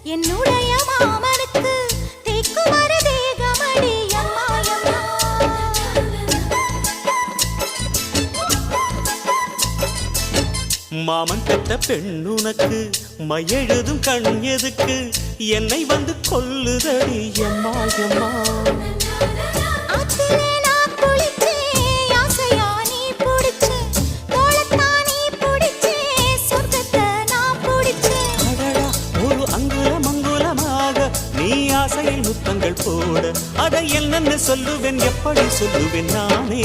என்னுடைய மாமனுக்கு தேக்குமர தேகமடி அம்மாயம்மா. மாமன் பெற்ற பெண்ணுனக்கு மையெழுதும் கண் எதுக்கு என்னை வந்து கொல்லுதடி அம்மாயம்மா. ஆசையில் முத்தங்கள் போட அதை என்னென்ன சொல்லுவேன் எப்படி சொல்லுவேன் நானே.